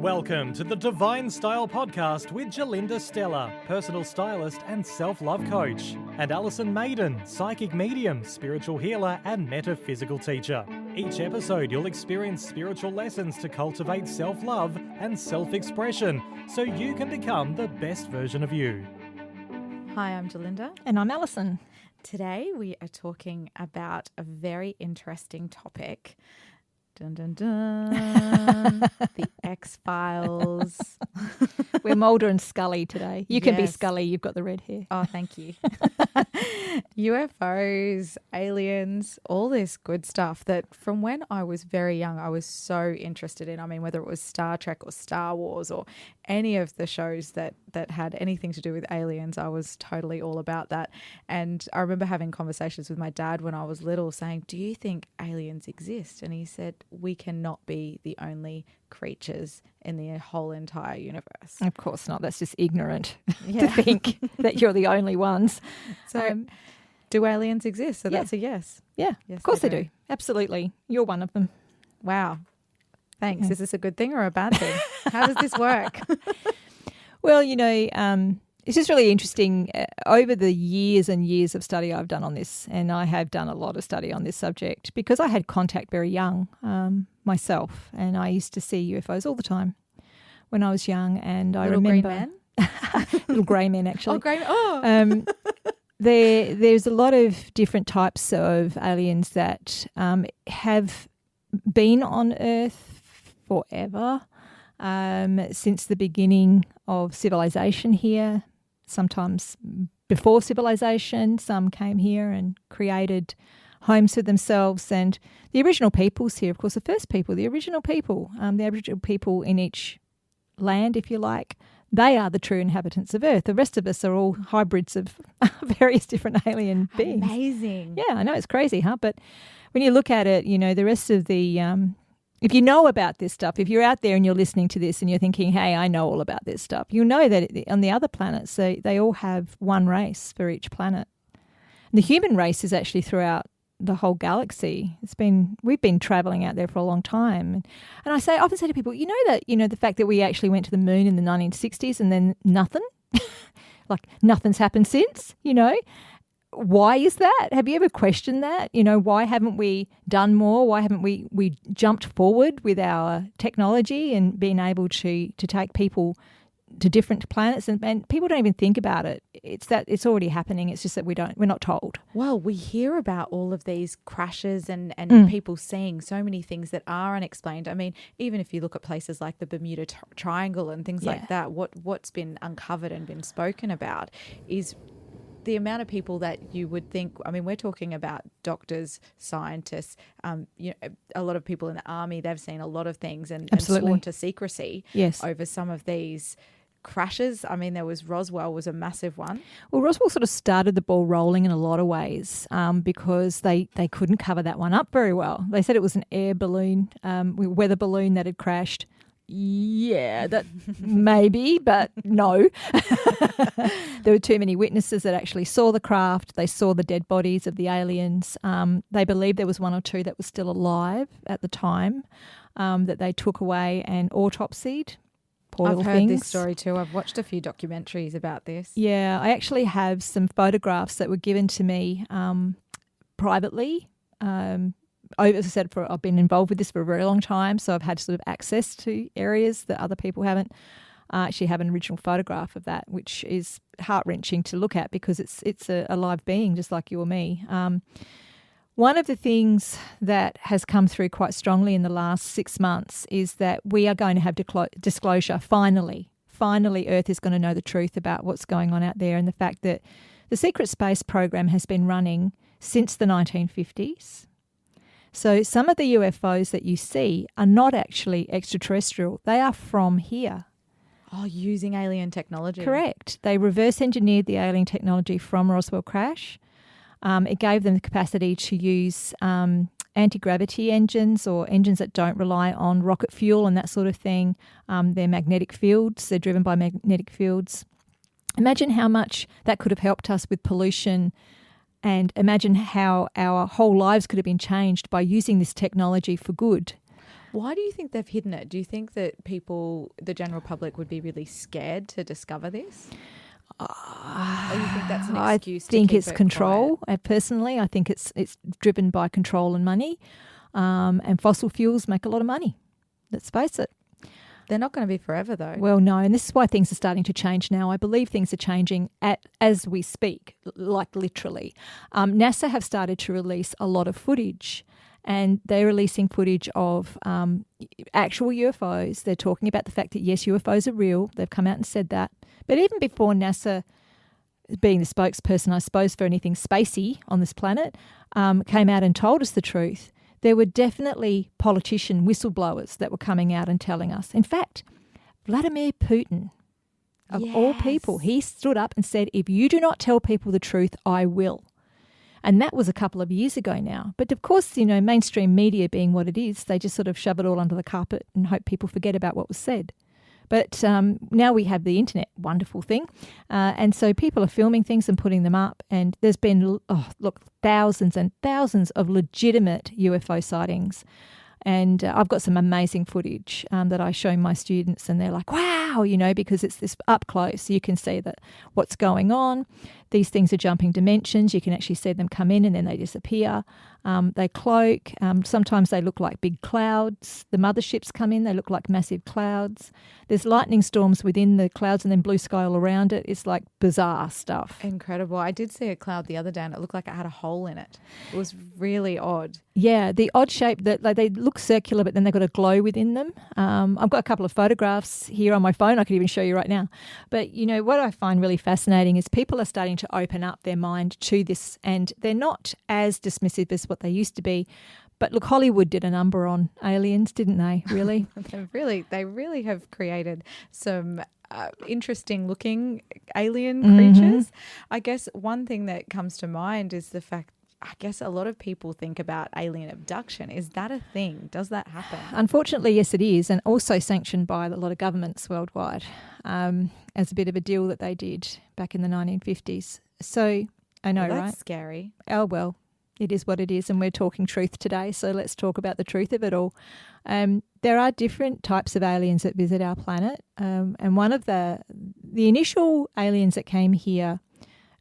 Welcome to the Divine Style Podcast with Gerlinda, Stella, personal stylist and self-love coach, and Alison, Maiden, psychic medium, spiritual healer and metaphysical teacher. Each episode you'll experience spiritual lessons to cultivate self-love and self-expression so you can become the best version of you. Hi, I'm Gerlinda. And I'm Alison. Today we are talking about a very interesting topic. Dun, dun, dun. The X-Files. We're Mulder and Scully today. You can be Yes. Scully. You've got the red hair. Oh, thank you. UFOs, aliens, all this good stuff that from when I was very young, I was so interested in. I mean, whether it was Star Trek or Star Wars or any of the shows that had anything to do with aliens, I was totally all about that. And I remember having conversations with my dad when I was little saying, do you think aliens exist? And he said, we cannot be the only creatures in the whole entire universe. Of course not. That's just ignorant Yeah. to think that you're the only ones. So do aliens exist? So yeah. that's a yes. Yeah, Yes, of course they they do. Absolutely. You're one of them. Wow. Thanks. Yeah. Is this a good thing or a bad thing? How does this work? Well, it's just really interesting. Over the years and years of study I've done on this, and I have done a lot of study on this subject because I had contact very young myself, and I used to see UFOs all the time when I was young. And I remember Green man? little grey men actually. Oh, grey man. Oh. There's a lot of different types of aliens that have been on Earth forever, since the beginning of civilization here, sometimes before civilization. Some came here and created homes for themselves. And the original peoples here, of course, the original people in each land, if you like, they are the true inhabitants of Earth. The rest of us are all hybrids of various different alien beings. Amazing. Yeah, I know, it's crazy, huh? But when you look at it, the rest of the, if you know about this stuff, if you're out there and you're listening to this and you're thinking, hey, I know all about this stuff, you know that on the other planets, they all have one race for each planet. And the human race is actually throughout the whole galaxy. We've been traveling out there for a long time. And I often say to people, the fact that we actually went to the moon in the 1960s and then nothing, like nothing's happened since, Why is that? Have you ever questioned that? Why haven't we done more? Why haven't we jumped forward with our technology and been able to take people to different planets? And people don't even think about it. It's already happening. It's just that we're not told. Well, we hear about all of these crashes and people seeing so many things that are unexplained. I mean, even if you look at places like the Bermuda Triangle and things like that, what's been uncovered and been spoken about is the amount of people that you would think, I mean, we're talking about doctors, scientists, a lot of people in the army, they've seen a lot of things and sworn to secrecy over some of these crashes. I mean, there was Roswell was a massive one. Well, Roswell sort of started the ball rolling in a lot of ways because they couldn't cover that one up very well. They said it was an air balloon, weather balloon that had crashed. Yeah, that maybe, but no. There were too many witnesses that actually saw the craft. They saw the dead bodies of the aliens. They believed there was one or two that was still alive at the time that they took away and autopsied. Poor I've little heard things. this story too. I've watched a few documentaries about this. Yeah, I actually have some photographs that were given to me privately. As I said, I've been involved with this for a very long time, so I've had sort of access to areas that other people haven't. I actually have an original photograph of that, which is heart-wrenching to look at because it's a live being just like you or me. One of the things that has come through quite strongly in the last 6 months is that we are going to have disclosure finally. Finally, Earth is going to know the truth about what's going on out there, and the fact that the secret space program has been running since the 1950s. So some of the UFOs that you see are not actually extraterrestrial. They are from here. Oh, using alien technology. Correct. They reverse engineered the alien technology from Roswell crash. It gave them the capacity to use anti-gravity engines or engines that don't rely on rocket fuel and that sort of thing. They're magnetic fields. They're driven by magnetic fields. Imagine how much that could have helped us with pollution, and imagine how our whole lives could have been changed by using this technology for good. Why do you think they've hidden it? Do you think that people, the general public, would be really scared to discover this? Or you think that's an excuse I think to keep it's it control. quiet? Personally, I think it's driven by control and money. And fossil fuels make a lot of money. Let's face it. They're not going to be forever, though. Well, no, and this is why things are starting to change now. I believe things are changing as we speak, like literally. NASA have started to release a lot of footage, and they're releasing footage of actual UFOs. They're talking about the fact that, yes, UFOs are real. They've come out and said that. But even before NASA, being the spokesperson, I suppose, for anything spacey on this planet, came out and told us the truth, there were definitely politician whistleblowers that were coming out and telling us. In fact, Vladimir Putin, of all people, he stood up and said, if you do not tell people the truth, I will. And that was a couple of years ago now. But of course, mainstream media being what it is, they just sort of shove it all under the carpet and hope people forget about what was said. But now we have the internet, wonderful thing. And so people are filming things and putting them up. And there's been, thousands and thousands of legitimate UFO sightings. And I've got some amazing footage that I show my students, and they're like, wow, because it's this up close. You can see that what's going on. These things are jumping dimensions. You can actually see them come in and then they disappear. They cloak. Sometimes they look like big clouds. The motherships come in. They look like massive clouds. There's lightning storms within the clouds and then blue sky all around it. It's like bizarre stuff. Incredible. I did see a cloud the other day and it looked like it had a hole in it. It was really odd. Yeah, the odd shape that they look circular, but then they've got a glow within them. I've got a couple of photographs here on my phone. I could even show you right now. But, what I find really fascinating is people are starting to open up their mind to this, and they're not as dismissive as what they used to be. But look, Hollywood did a number on aliens, didn't they, really? They really have created some interesting looking alien creatures. I guess one thing that comes to mind is the fact, I guess a lot of people think about alien abduction. Is that a thing? Does that happen? Unfortunately, yes, it is, and also sanctioned by a lot of governments worldwide as a bit of a deal that they did back in the 1950s. So I know, Well, right? that's scary. Oh, well, it is what it is, and we're talking truth today, so let's talk about the truth of it all. There are different types of aliens that visit our planet, and one of the initial aliens that came here,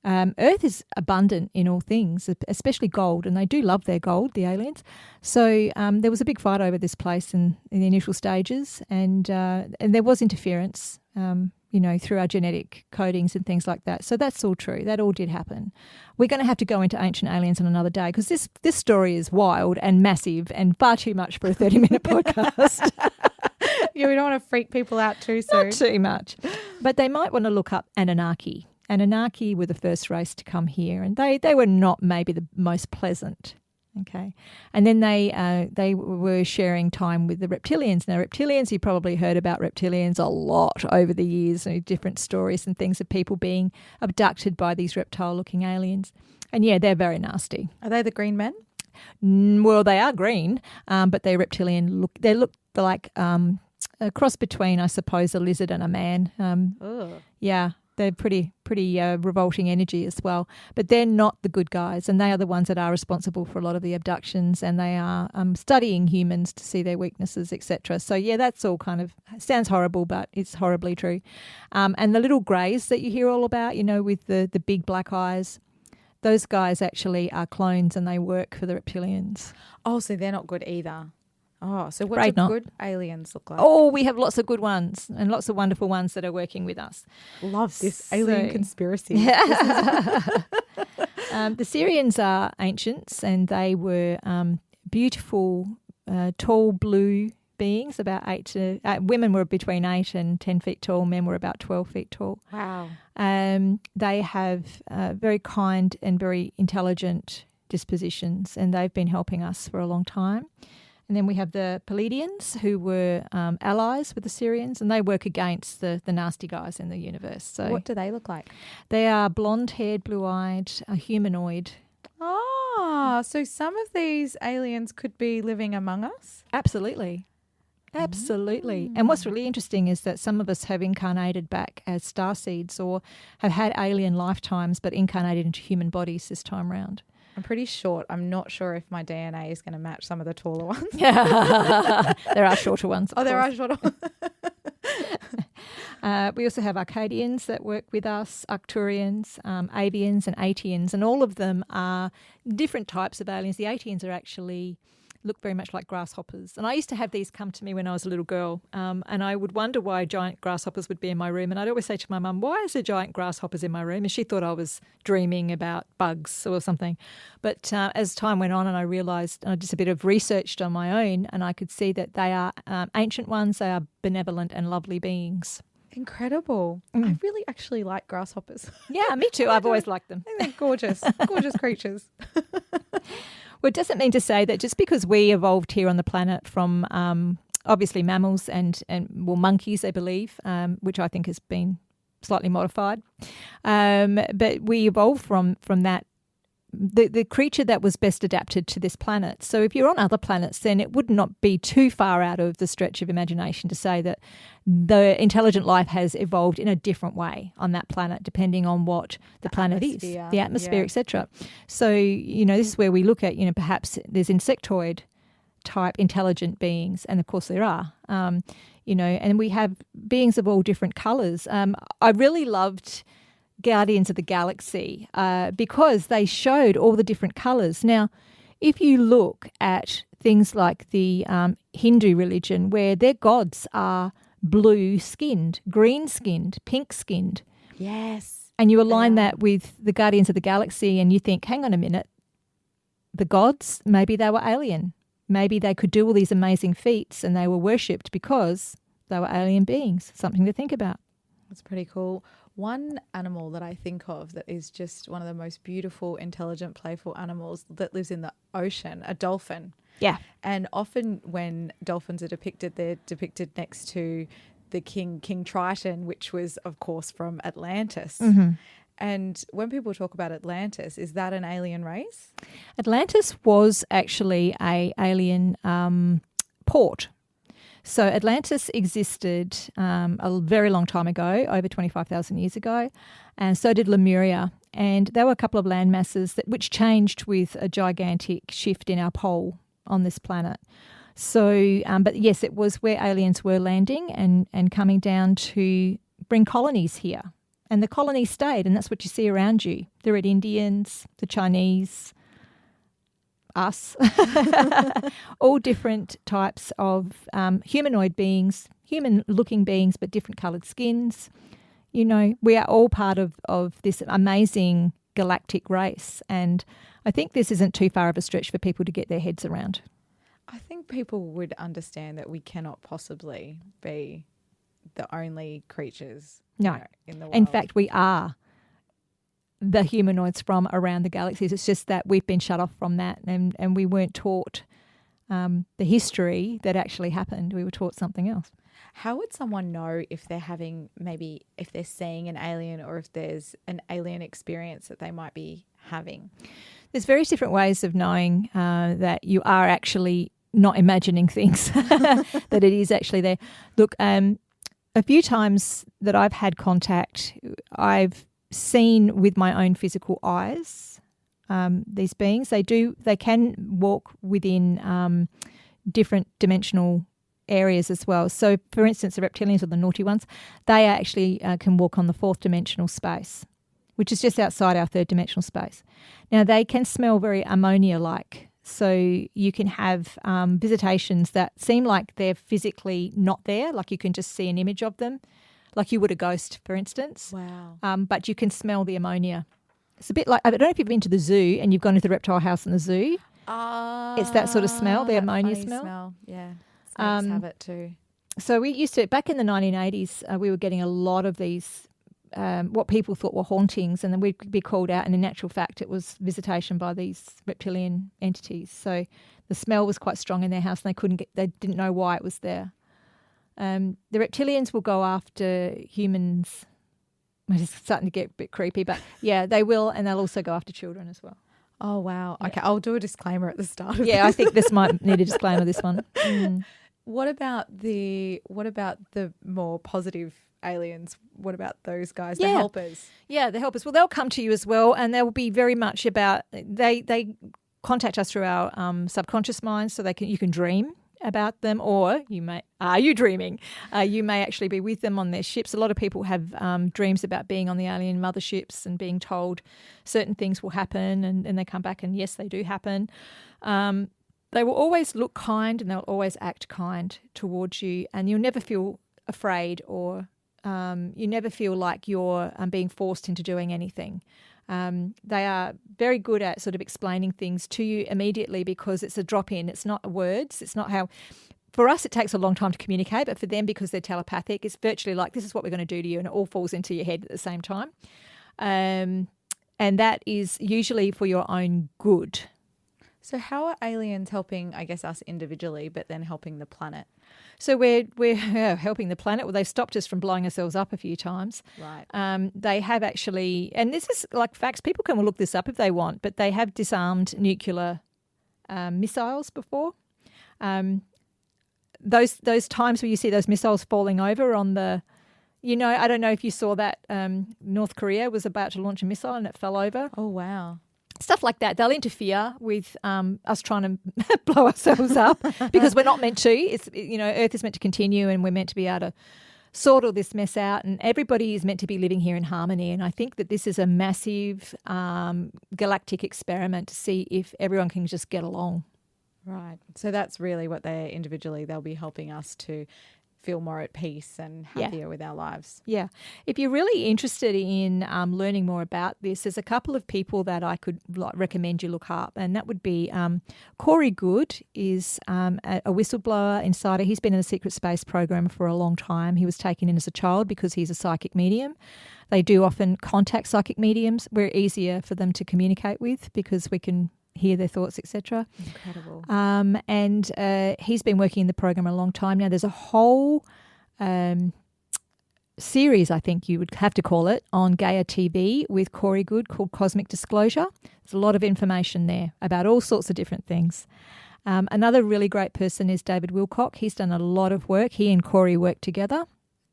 Earth is abundant in all things, especially gold, and they do love their gold, the aliens. So there was a big fight over this place in the initial stages, and there was interference, through our genetic codings and things like that. So that's all true. That all did happen. We're going to have to go into ancient aliens on another day because this story is wild and massive and far too much for a 30-minute podcast. Yeah, we don't want to freak people out too soon. Not too much. But they might want to look up Anunnaki. Anunnaki were the first race to come here, and they were not maybe the most pleasant. Okay, and then they were sharing time with the reptilians. Now, reptilians, you probably heard about reptilians a lot over the years, different stories and things of people being abducted by these reptile-looking aliens. And yeah, they're very nasty. Are they the green men? Well, they are green, but they're reptilian. They look like a cross between, I suppose, a lizard and a man. Yeah. They're pretty revolting energy as well. But they're not the good guys, and they are the ones that are responsible for a lot of the abductions, and they are studying humans to see their weaknesses, etc. So, yeah, that's all kind of sounds horrible, but it's horribly true. And the little greys that you hear all about, with the big black eyes, those guys actually are clones and they work for the reptilians. Oh, so they're not good either. Oh, so what Afraid do not. good aliens look like? Oh, we have lots of good ones and lots of wonderful ones that are working with us. Love this alien conspiracy. The Syrians are ancients, and they were beautiful, tall blue beings, about women were between 8 and 10 feet tall, men were about 12 feet tall. Wow. They have very kind and very intelligent dispositions, and they've been helping us for a long time. And then we have the Pleiadians, who were allies with the Syrians, and they work against the nasty guys in the universe. So what do they look like? They are blonde-haired, blue-eyed, humanoid. Ah, so some of these aliens could be living among us? Absolutely. And what's really interesting is that some of us have incarnated back as starseeds or have had alien lifetimes but incarnated into human bodies this time round. I'm pretty short. I'm not sure if my DNA is going to match some of the taller ones. There are shorter ones. There are shorter ones. We also have Arcadians that work with us, Arcturians, Avians and Atians, and all of them are different types of aliens. The Atians are actually look very much like grasshoppers. And I used to have these come to me when I was a little girl, and I would wonder why giant grasshoppers would be in my room. And I'd always say to my mum, why is there giant grasshoppers in my room? And she thought I was dreaming about bugs or something. But as time went on and I realised, I did a bit of research on my own, and I could see that they are ancient ones, they are benevolent and lovely beings. Incredible. I really actually like grasshoppers. Yeah, me too. I've always liked them. They're gorgeous, gorgeous creatures. Well, it doesn't mean to say that just because we evolved here on the planet from obviously mammals and monkeys, I believe, which I think has been slightly modified, but we evolved from that, the creature that was best adapted to this planet. So if you're on other planets, then it would not be too far out of the stretch of imagination to say that the intelligent life has evolved in a different way on that planet, depending on what the planet is, the atmosphere, etc. So, this is where we look at, perhaps there's insectoid type intelligent beings, and of course there are, and we have beings of all different colours. I really loved Guardians of the Galaxy because they showed all the different colours. Now, if you look at things like the Hindu religion, where their gods are blue-skinned, green-skinned, pink-skinned. Yes. And you align that with the Guardians of the Galaxy and you think, hang on a minute, the gods, maybe they were alien. Maybe they could do all these amazing feats and they were worshipped because they were alien beings. Something to think about. That's pretty cool. One animal that I think of that is just one of the most beautiful, intelligent, playful animals that lives in the ocean, a dolphin. Yeah. And often when dolphins are depicted, they're depicted next to the King Triton, which was, of course, from Atlantis. Mm-hmm. And when people talk about Atlantis, is that an alien race? Atlantis was actually a alien port. So Atlantis existed a very long time ago, over 25,000 years ago, and so did Lemuria. And there were a couple of land masses which changed with a gigantic shift in our pole on this planet. So, but yes, it was where aliens were landing and coming down to bring colonies here. And the colonies stayed, and that's what you see around you. The Red Indians, the Chinese, us, all different types of humanoid beings, human-looking beings, but different coloured skins. We are all part of this amazing galactic race, and I think this isn't too far of a stretch for people to get their heads around. I think people would understand that we cannot possibly be the only creatures in the world. In fact, we are the humanoids from around the galaxies. It's just that we've been shut off from that and we weren't taught the history that actually happened. We were taught something else. How would someone know if they're if they're seeing an alien or if there's an alien experience that they might be having? There's various different ways of knowing that you are actually not imagining things, that it is actually there. Look, a few times that I've had contact, I've seen with my own physical eyes these beings. They can walk within different dimensional areas as well. So, for instance, the reptilians, or the naughty ones, they actually can walk on the fourth dimensional space, which is just outside our third dimensional space. Now, they can smell very ammonia-like. So you can have visitations that seem like they're physically not there, like you can just see an image of them, like you would a ghost, for instance. Wow. But you can smell the ammonia. It's a bit like, I don't know if you've been to the zoo and you've gone to the reptile house in the zoo. It's that sort of smell, the ammonia smell. Yeah. Snakes have it too. So we used to, back in the 1980s, we were getting a lot of these, what people thought were hauntings, and then we'd be called out, and in actual fact it was visitation by these reptilian entities. So the smell was quite strong in their house and they didn't know why it was there. The reptilians will go after humans. It's starting to get a bit creepy, but yeah, they will, and they'll also go after children as well. Oh, wow. Yeah. Okay, I'll do a disclaimer at the start of I think this might need a disclaimer, this one. What about the more positive aliens? What about those guys, the helpers? Yeah, the helpers. Well, they'll come to you as well, and they'll be very much about they contact us through our subconscious mind, so you can dream about them, or are you dreaming? You may actually be with them on their ships. A lot of people have dreams about being on the alien motherships and being told certain things will happen, and they come back and yes, they do happen. They will always look kind and they'll always act kind towards you, and you'll never feel afraid or you never feel like you're being forced into doing anything. They are very good at sort of explaining things to you immediately because it's a drop-in. It's not words. It's not how... For us, it takes a long time to communicate, but for them, because they're telepathic, it's virtually like, this is what we're going to do to you, and it all falls into your head at the same time. And that is usually for your own good. So how are aliens helping, I guess, us individually, but then helping the planet? So we're helping the planet. Well, they've stopped us from blowing ourselves up a few times. Right. They have actually, and this is like facts, people can look this up if they want, but they have disarmed nuclear missiles before. Those times where you see those missiles falling over on the, I don't know if you saw that North Korea was about to launch a missile and it fell over. Oh, wow. Stuff like that. They'll interfere with us trying to blow ourselves up because we're not meant to. It's Earth is meant to continue, and we're meant to be able to sort all this mess out, and everybody is meant to be living here in harmony. And I think that this is a massive galactic experiment to see if everyone can just get along. Right. So that's really what they'll be helping us to feel more at peace and happier with our lives. Yeah. If you're really interested in learning more about this, there's a couple of people that I could recommend you look up, and that would be Corey Good is a whistleblower insider. He's been in a secret space program for a long time. He was taken in as a child because he's a psychic medium. They do often contact psychic mediums. We're easier for them to communicate with because we can hear their thoughts, etc. Incredible. And he's been working in the program a long time now. There's a whole series, I think you would have to call it, on Gaia TV with Corey Good called Cosmic Disclosure. There's a lot of information there about all sorts of different things. Another really great person is David Wilcock. He's done a lot of work. He and Corey work together.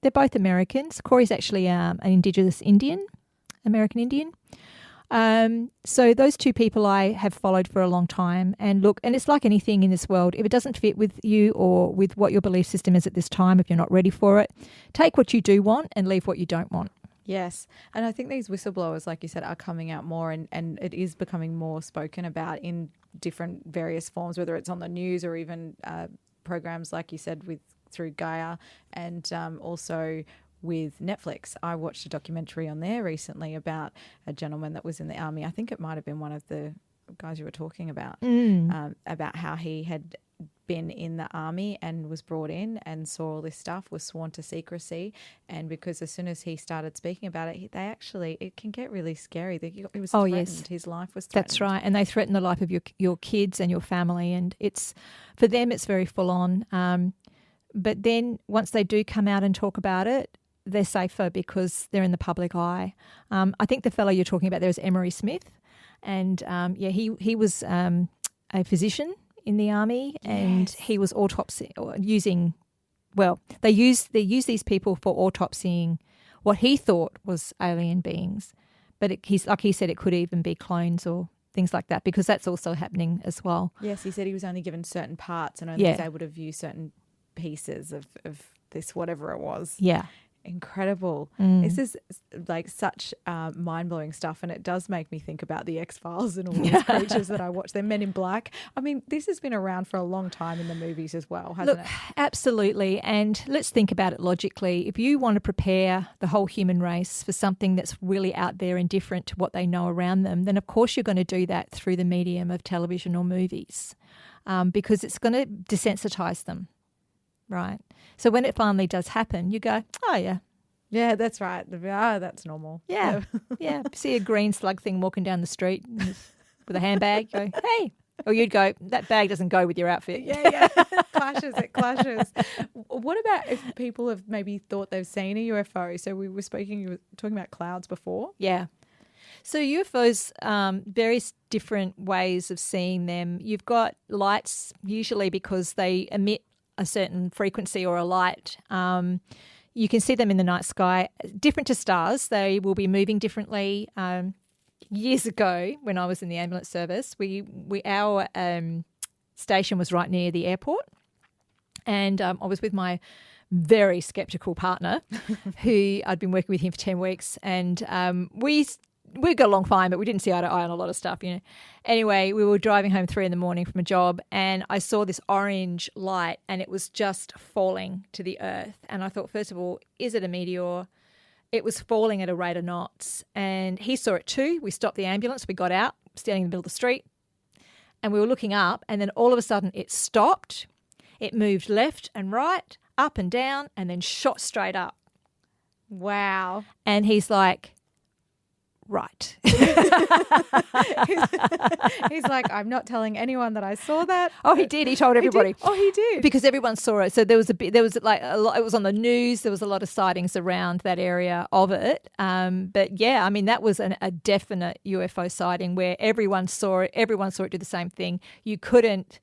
They're both Americans. Corey's actually an Indigenous Indian, American Indian. So those two people I have followed for a long time, and it's like anything in this world. If it doesn't fit with you or with what your belief system is at this time, if you're not ready for it, take what you do want and leave what you don't want. Yes. And I think these whistleblowers, like you said, are coming out more, and it is becoming more spoken about in different various forms, whether it's on the news or even programs, like you said, through Gaia, and also with Netflix. I watched a documentary on there recently about a gentleman that was in the army. I think it might have been one of the guys you were talking about, about how he had been in the army and was brought in and saw all this stuff, was sworn to secrecy. And because as soon as he started speaking about it, it can get really scary. He was threatened. Yes. His life was threatened. That's right. And they threaten the life of your kids and your family. And for them, it's very full on. But then once they do come out and talk about it, they're safer because they're in the public eye. I think the fellow you're talking about there is Emery Smith, and he was a physician in the army, and he was they use these people for autopsying what he thought was alien beings, but he's like he said, it could even be clones or things like that, because that's also happening as well. Yes, he said he was only given certain parts and only was able to view certain pieces of this, whatever it was. Yeah. Incredible. This is like such mind-blowing stuff, and it does make me think about the X-Files and all these creatures that I watch. They're Men in Black. I mean, this has been around for a long time in the movies as well, hasn't it? Absolutely. And let's think about it logically. If you want to prepare the whole human race for something that's really out there and different to what they know around them, then of course you're going to do that through the medium of television or movies, because it's going to desensitize them. Right. So when it finally does happen, you go, oh, yeah. Yeah, that's right. Oh, that's normal. Yeah. Yeah. See a green slug thing walking down the street with a handbag, go, hey. Or you'd go, that bag doesn't go with your outfit. Yeah. It clashes. What about if people have maybe thought they've seen a UFO? So you were talking about clouds before. Yeah. So UFOs, various different ways of seeing them. You've got lights, usually because they emit a certain frequency or a light. You can see them in the night sky, different to stars. They will be moving differently. Years ago, when I was in the ambulance service, our station was right near the airport, and I was with my very skeptical partner, who I'd been working with him for 10 weeks, and we got along fine, but we didn't see eye to eye on a lot of stuff, you know. Anyway, we were driving home 3 a.m. from a job, and I saw this orange light, and it was just falling to the earth. And I thought, first of all, is it a meteor? It was falling at a rate of knots, and he saw it too. We stopped the ambulance. We got out, standing in the middle of the street, and we were looking up, and then all of a sudden it stopped. It moved left and right, up and down, and then shot straight up. Wow. And he's like, right. He's like, I'm not telling anyone that I saw that. Oh, he did. He told everybody. He did. Because everyone saw it. So there was like a lot. It was on the news. There was a lot of sightings around that area of it. But yeah, I mean, that was a definite UFO sighting where everyone saw it. Everyone saw it do the same thing. You couldn't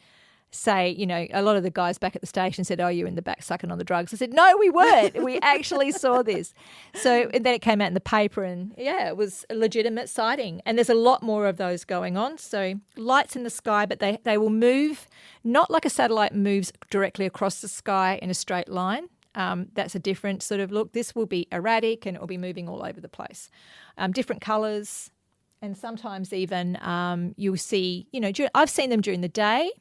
say, you know, a lot of the guys back at the station said, "Oh, you're in the back sucking on the drugs." I said, "No, we weren't. We actually saw this." So and then it came out in the paper, and yeah, it was a legitimate sighting. And there's a lot more of those going on. So lights in the sky, but they will move not like a satellite moves directly across the sky in a straight line. That's a different sort of look. This will be erratic, and it will be moving all over the place. Different colours, and sometimes even you'll see, you know, I've seen them during the day.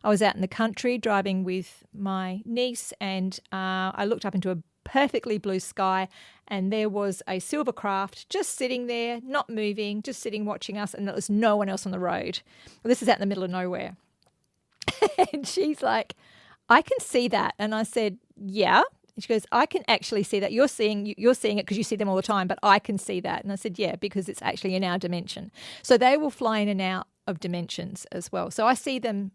I was out in the country driving with my niece, and I looked up into a perfectly blue sky, and there was a silver craft just sitting there, not moving, just sitting watching us, and there was no one else on the road. This is out in the middle of nowhere. And she's like, "I can see that." And I said, "Yeah." And she goes, "I can actually see that. You're seeing it because you see them all the time, but I can see that." And I said, "Yeah, because it's actually in our dimension." So they will fly in and out of dimensions as well. So I see them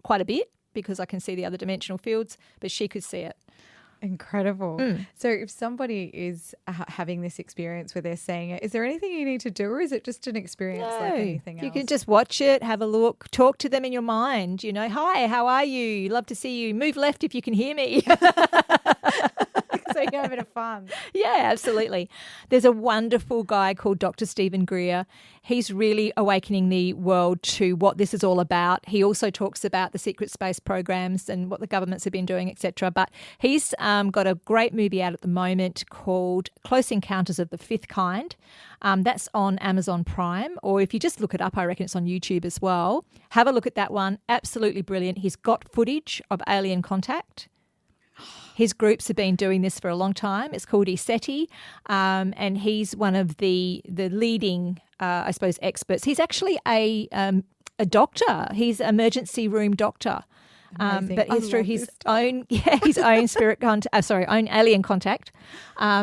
quite a bit because I can see the other dimensional fields, but she could see it. Incredible. So if somebody is having this experience where they're seeing it, is there anything you need to do, or is it just an experience like anything else? You can just watch it, have a look, talk to them in your mind. You know, "Hi, how are you? Love to see you. Move left if you can hear me." So you have a bit of fun. Yeah, absolutely. There's a wonderful guy called Dr. Stephen Greer. He's really awakening the world to what this is all about. He also talks about the secret space programs and what the governments have been doing, etc. But he's got a great movie out at the moment called Close Encounters of the Fifth Kind. That's on Amazon Prime, or if you just look it up, I reckon it's on YouTube as well. Have a look at that one. Absolutely brilliant. He's got footage of alien contact. His groups have been doing this for a long time. It's called ESETI, and he's one of the leading, I suppose, experts. He's actually a doctor. He's an emergency room doctor. But he's through his own own alien contact.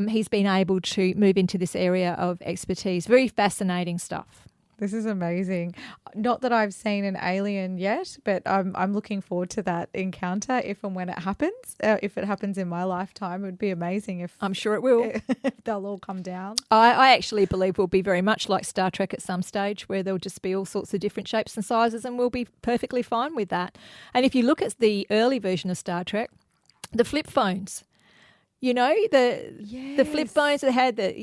He's been able to move into this area of expertise. Very fascinating stuff. This is amazing. Not that I've seen an alien yet, but I'm looking forward to that encounter if and when it happens. If it happens in my lifetime, it would be amazing if... I'm sure it will. If they'll all come down. I actually believe we'll be very much like Star Trek at some stage, where there'll just be all sorts of different shapes and sizes, and we'll be perfectly fine with that. And if you look at the early version of Star Trek, the flip phones... You know, the flip phones they had, that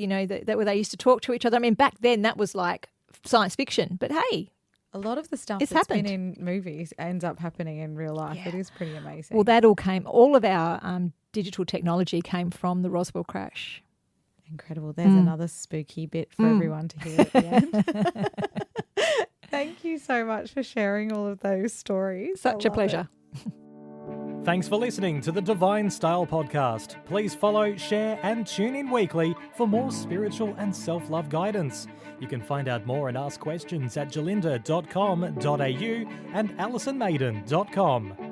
where they used to talk to each other. I mean, back then that was like science fiction, but hey, a lot of the stuff that's been in movies ends up happening in real life. Yeah. It is pretty amazing. Well, all of our digital technology came from the Roswell crash. Incredible. There's another spooky bit for everyone to hear at the end. Thank you so much for sharing all of those stories. Such a pleasure. Thanks for listening to the Divine Style Podcast. Please follow, share and tune in weekly for more spiritual and self-love guidance. You can find out more and ask questions at gerlinda.com.au and alisonmaiden.com.